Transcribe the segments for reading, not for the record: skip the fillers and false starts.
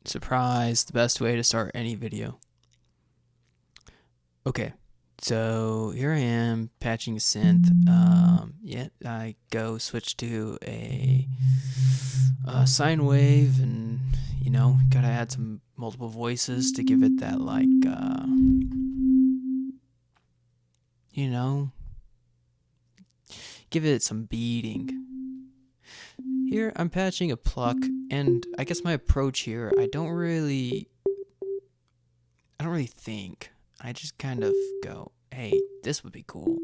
Surprise, the best way to start any video. Okay, so here I am patching a synth. Yeah, I go switch to a sine wave, and gotta add some multiple voices to give it that give it some beating. Here I'm patching a pluck, and I guess my approach here, I don't really think. I just kind of go, hey, this would be cool.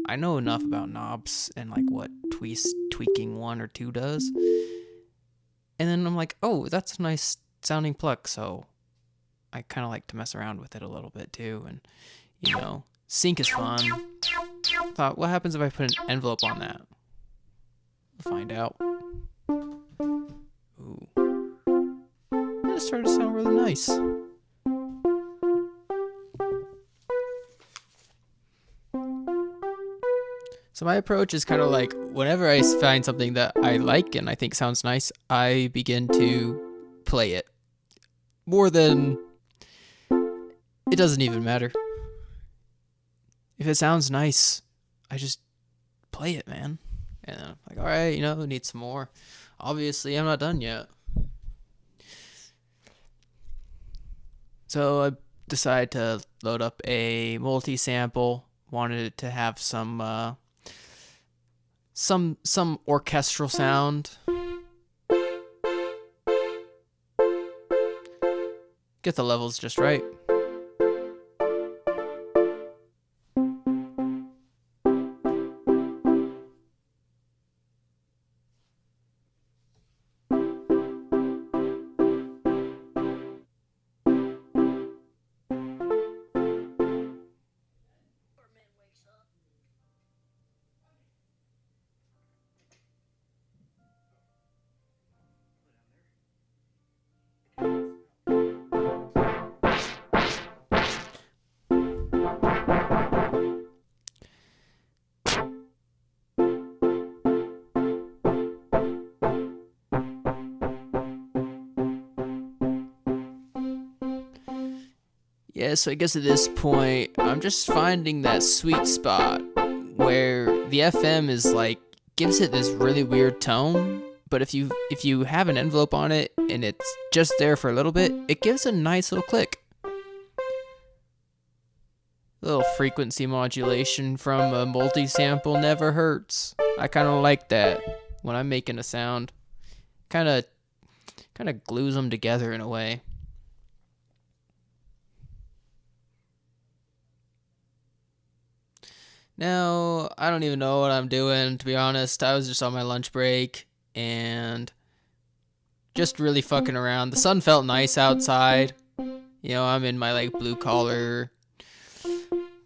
I know enough about knobs and like what tweaking 1 or 2 does. And then I'm like, oh, that's a nice sounding pluck, so I kind of like to mess around with it a little bit too. And sync is fun. Thought, what happens if I put an envelope on that? We'll find out. Ooh. That started to sound really nice. So my approach is kind of like, whenever I find something that I like and I think sounds nice, I begin to play it. More than, it doesn't even matter. If it sounds nice, I just play it, man. And I'm like, all right, need some more. Obviously, I'm not done yet. So I decided to load up a multi-sample. Wanted it to have some orchestral sound. Get the levels just right. Yeah, so I guess at this point, I'm just finding that sweet spot where the FM is like, gives it this really weird tone, but if you have an envelope on it and it's just there for a little bit, it gives a nice little click. A little frequency modulation from a multi-sample never hurts. I kind of like that when I'm making a sound. Kind of glues them together in a way. Now, I don't even know what I'm doing, to be honest. I was just on my lunch break and just really fucking around. The sun felt nice outside. I'm in my blue collar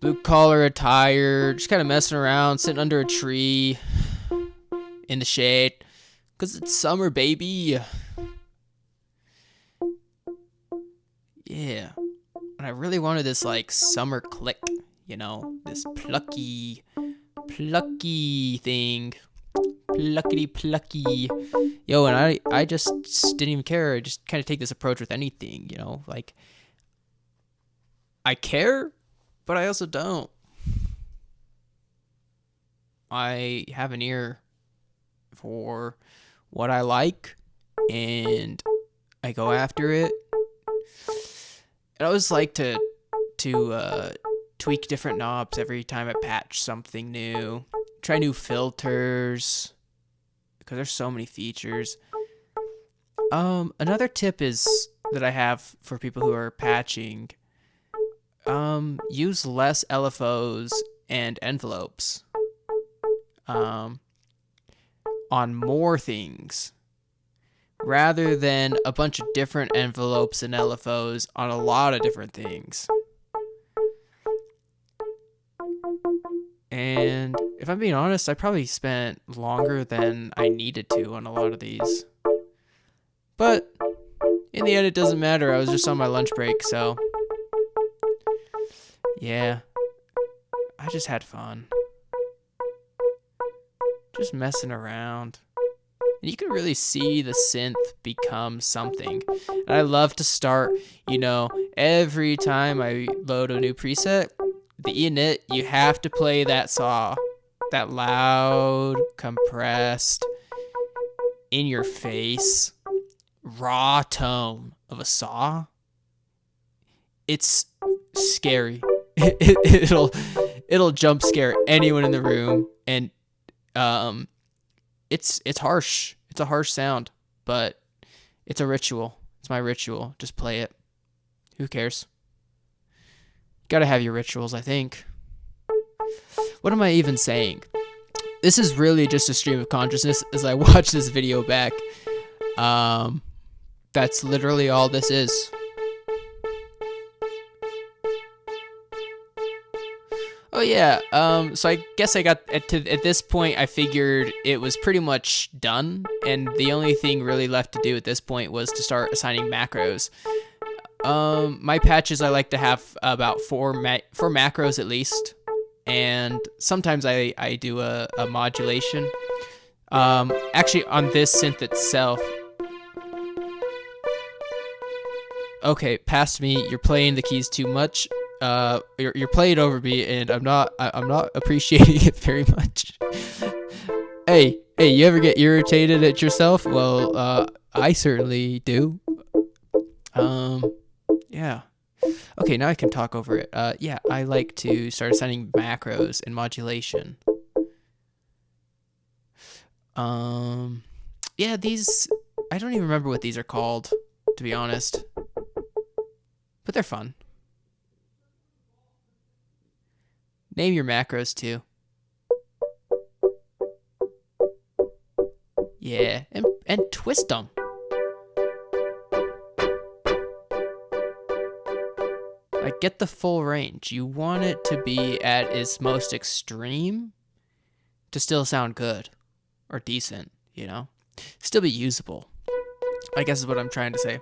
attire, just kind of messing around, sitting under a tree in the shade, because it's summer, baby. Yeah. And I really wanted this summer click. This plucky thing. Plucky. Yo, and I just didn't even care. I just kind of take this approach with anything, I care, but I also don't. I have an ear for what I like, and I go after it. And I always like to tweak different knobs every time I patch something new. Try new filters, because there's so many features. Another tip is that I have for people who are patching, use less LFOs and envelopes on more things, rather than a bunch of different envelopes and LFOs on a lot of different things. And if I'm being honest, I probably spent longer than I needed to on a lot of these. But in the end, it doesn't matter. I was just on my lunch break, so yeah, I just had fun. Just messing around. And you can really see the synth become something. And I love to start, every time I load a new preset, the init, you have to play that saw. That loud, compressed, in your face, raw tone of a saw. It's scary. It'll jump scare anyone in the room, and it's harsh. It's a harsh sound, but it's a ritual. It's my ritual. Just play it. Who cares? Gotta have your rituals, I think. What am I even saying? This is really just a stream of consciousness as I watch this video back. That's literally all this is. Oh yeah, so I guess I got at this point, I figured it was pretty much done, and the only thing really left to do at this point was to start assigning macros. My patches, I like to have about four macros at least, and sometimes I do a modulation. Actually, on this synth itself. Okay, past me, you're playing the keys too much. You're playing over me, and I'm not appreciating it very much. Hey, you ever get irritated at yourself? Well, I certainly do. Yeah. Okay, now I can talk over it. Yeah, I like to start assigning macros and modulation. Yeah, these, I don't even remember what these are called, to be honest. But they're fun. Name your macros too. Yeah, and twist them. Like, get the full range. You want it to be at its most extreme to still sound good or decent, Still be usable, I guess is what I'm trying to say.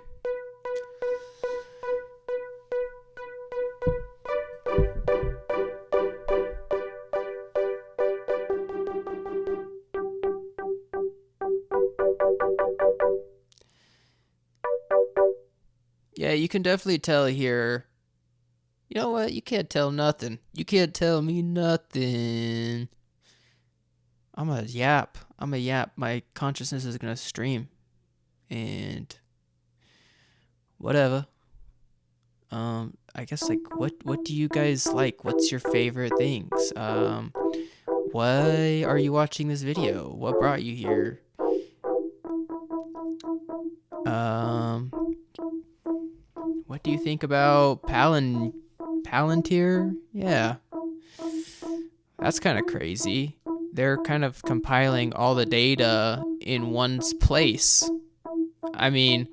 Yeah, you can definitely tell here. You know what? You can't tell nothing. You can't tell me nothing. I'm a yap. My consciousness is gonna stream. And whatever. I guess, like, what do you guys like? What's your favorite things? Why are you watching this video? What brought you here? What do you think about Palantir? Yeah. That's kind of crazy. They're kind of compiling all the data in one place. I mean,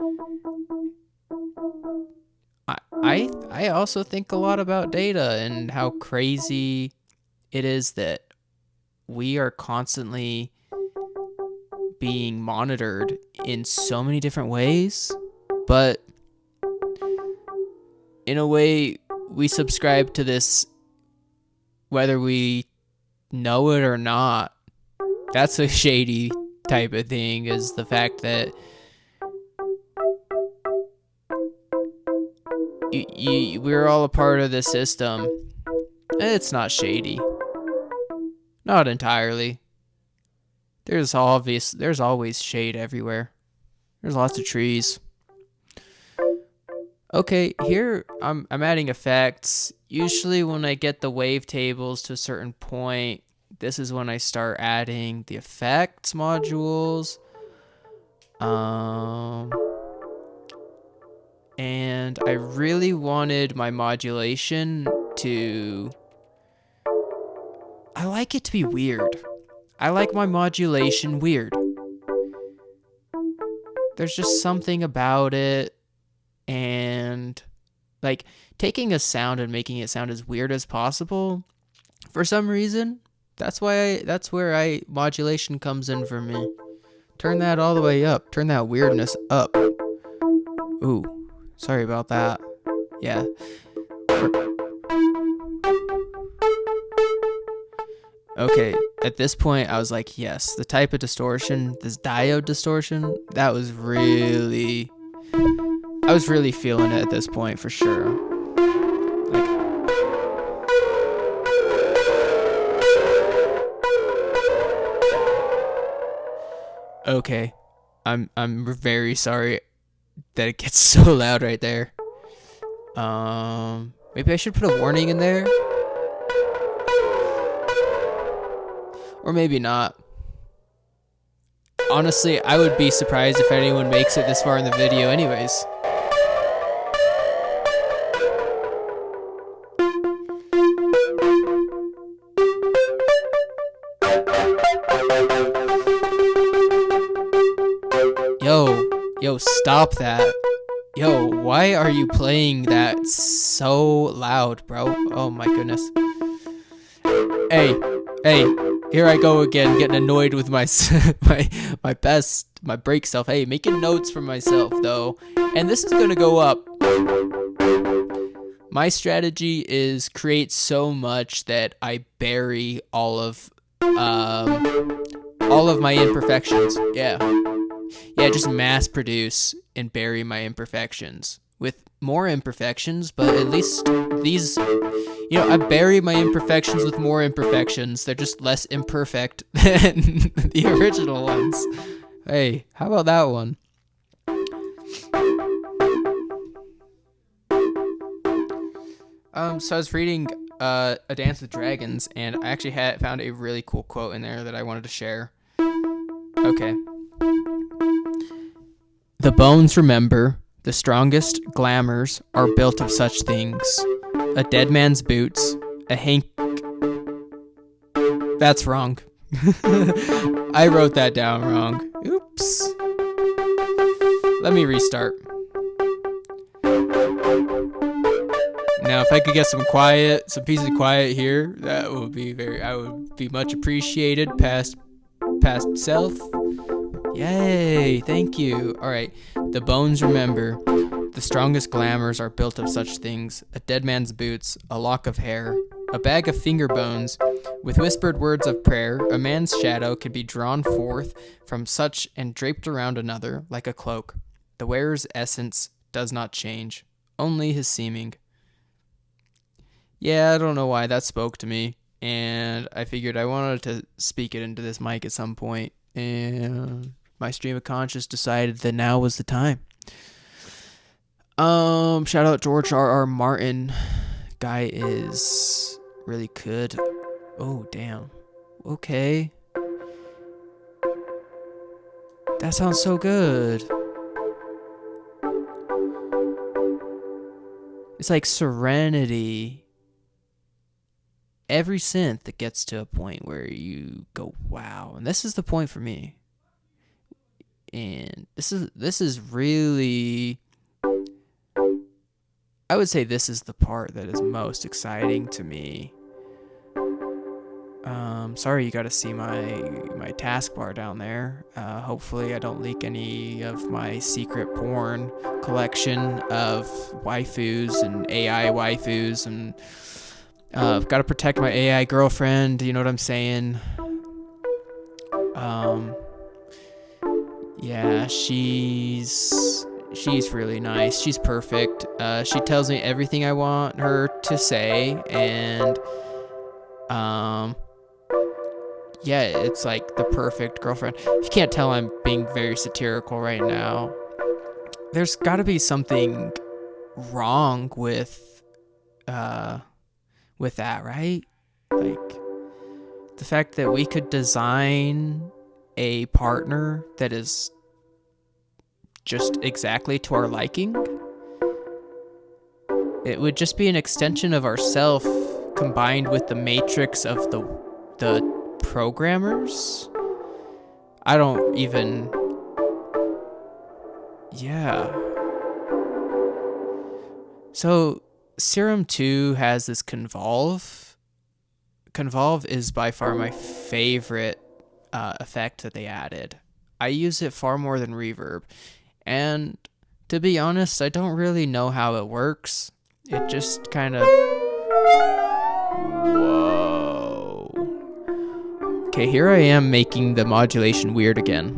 I also think a lot about data and how crazy it is that we are constantly being monitored in so many different ways, but in a way we subscribe to this whether we know it or not. That's a shady type of thing, is the fact that we're all a part of the system. It's not shady. Not entirely. There's always shade everywhere. There's lots of trees. Okay, here I'm adding effects. Usually when I get the wavetables to a certain point, this is when I start adding the effects modules. And I really wanted my modulation to... I like it to be weird. I like my modulation weird. There's just something about it. And, like, taking a sound and making it sound as weird as possible, for some reason, that's where modulation comes in for me. Turn that all the way up. Turn that weirdness up. Ooh, sorry about that. Yeah. Okay, at this point, I was like, yes, the type of distortion, this diode distortion, I was really feeling it at this point for sure. Like, okay, I'm very sorry that it gets so loud right there. Maybe I should put a warning in there, or maybe not. Honestly, I would be surprised if anyone makes it this far in the video anyways. Yo, stop that. Yo, why are you playing that so loud, bro? Oh my goodness. Hey, here I go again, getting annoyed with my my break self. Hey, making notes for myself though, and this is gonna go up. My strategy is create so much that I bury all of my imperfections. Yeah, just mass produce and bury my imperfections with more imperfections, but at least these, I bury my imperfections with more imperfections. They're just less imperfect than the original ones. Hey, how about that one? So I was reading A Dance with Dragons, and I actually found a really cool quote in there that I wanted to share. Okay. The bones remember, the strongest glamours are built of such things. A dead man's boots, a hank... That's wrong. I wrote that down wrong. Oops. Let me restart. Now, if I could get some peace and quiet here, that would be I would be much appreciated. Past self. Yay, thank you. All right. The bones remember, the strongest glamours are built of such things. A dead man's boots, a lock of hair, a bag of finger bones. With whispered words of prayer, a man's shadow can be drawn forth from such and draped around another like a cloak. The wearer's essence does not change, only his seeming. Yeah, I don't know why that spoke to me, and I figured I wanted to speak it into this mic at some point, and my stream of conscious decided that now was the time. Shout out George R.R. Martin. Guy is really good. Oh, damn. Okay. That sounds so good. It's like Serenity. Every synth that gets to a point where you go, wow. And this is the point for me. And this is really, I would say this is the part that is most exciting to me. Sorry you got to see my taskbar down there. Hopefully I don't leak any of my secret porn collection of waifus and AI waifus, and I've got to protect my AI girlfriend, you know what I'm saying? Yeah, she's really nice. She's perfect. She tells me everything I want her to say, and yeah, it's like the perfect girlfriend. You can't tell I'm being very satirical right now. There's got to be something wrong with that, right? Like the fact that we could design a partner that is just exactly to our liking. It would just be an extension of ourself combined with the matrix of the programmers. I don't even... Yeah. So, Serum 2 has this convolve. Convolve is by far my favorite effect that they added. I use it far more than reverb. And to be honest, I don't really know how it works. It just kind of... Whoa. Okay, here I am making the modulation weird again.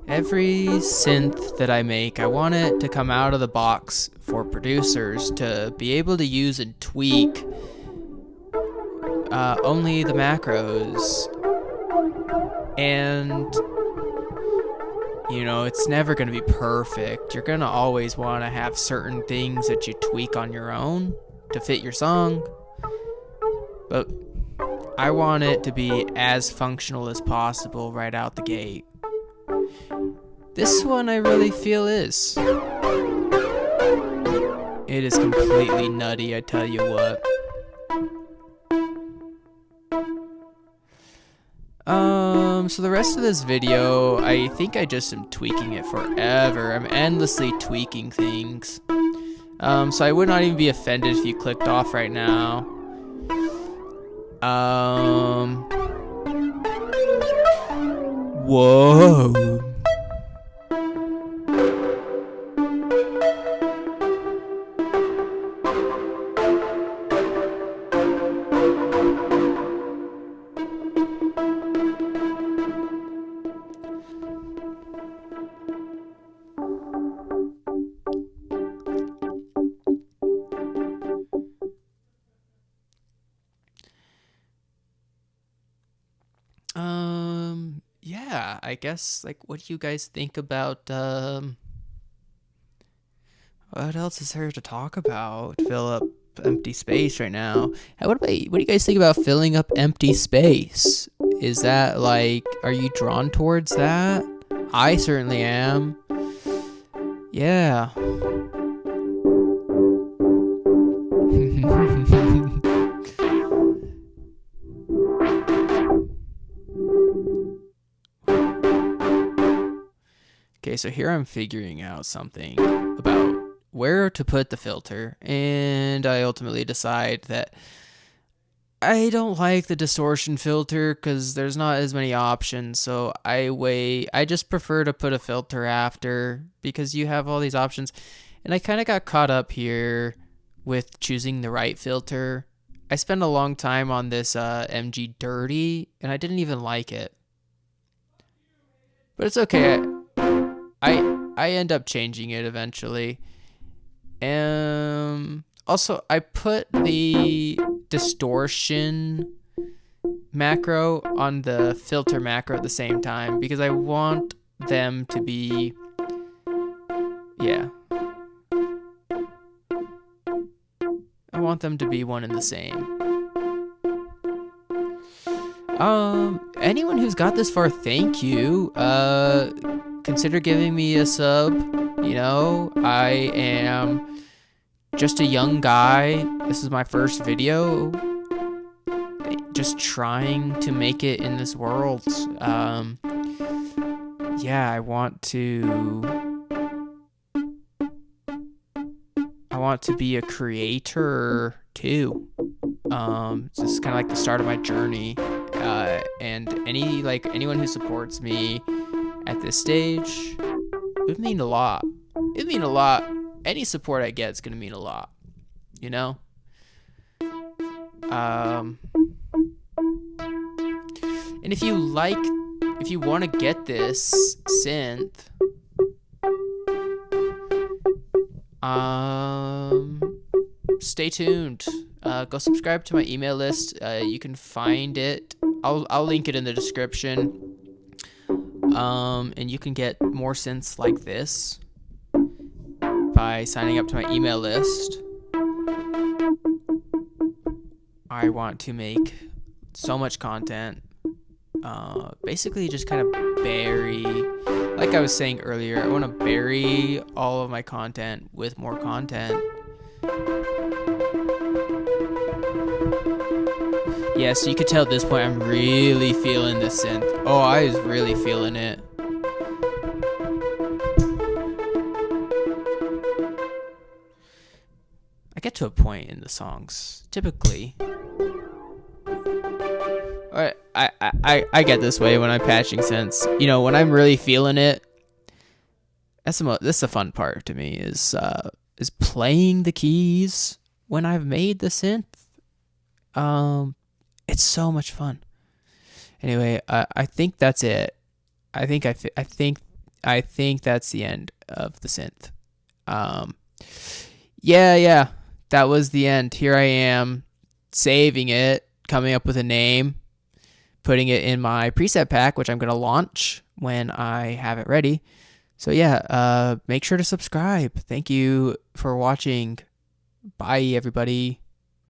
Every synth that I make, I want it to come out of the box for producers to be able to use and tweak only the macros. And, you know, it's never going to be perfect. You're going to always want to have certain things that you tweak on your own to fit your song. But I want it to be as functional as possible right out the gate. This one I really feel is. It is completely nutty, I tell you what. So the rest of this video, I think I just am tweaking it forever. I'm endlessly tweaking things. So I would not even be offended if you clicked off right now. Whoa. Yeah, I guess, like, what do you guys think about, what else is there to talk about? Fill up empty space right now. What do you guys think about filling up empty space? Is that, like, are you drawn towards that? I certainly am. Yeah. Okay, so here I'm figuring out something about where to put the filter, and I ultimately decide that I don't like the distortion filter because there's not as many options, so I just prefer to put a filter after because you have all these options, and I kind of got caught up here with choosing the right filter. I spent a long time on this MG Dirty, and I didn't even like it. But it's okay. I end up changing it eventually. Also, I put the distortion macro on the filter macro at the same time because I want them to be, yeah. I want them to be one and the same. Anyone who's got this far, thank you. Consider giving me a sub. You know, I am just a young guy. This is my first video. Just trying to make it in this world. Yeah, I want to be a creator too. This is kind of like the start of my journey. And anyone who supports me at this stage, it would mean a lot. It'd mean a lot. Any support I get is gonna mean a lot, you know? And if you want to get this synth, stay tuned. Go subscribe to my email list. You can find it. I'll link it in the description. And you can get more synths like this by signing up to my email list. I want to make so much content. Basically just kind of bury, like I was saying earlier, I want to bury all of my content with more content. Yeah, so you could tell at this point I'm really feeling this synth. Oh, I was really feeling it. I get to a point in the songs, typically. I get this way when I'm patching synths. You know, when I'm really feeling it, this is the fun part to me, is is playing the keys when I've made the synth. It's so much fun. Anyway, I think that's it. I think that's the end of the synth. Um, yeah, that was the end. Here I am, saving it, coming up with a name, putting it in my preset pack, which I'm gonna launch when I have it ready. So yeah, make sure to subscribe. Thank you for watching. Bye, everybody.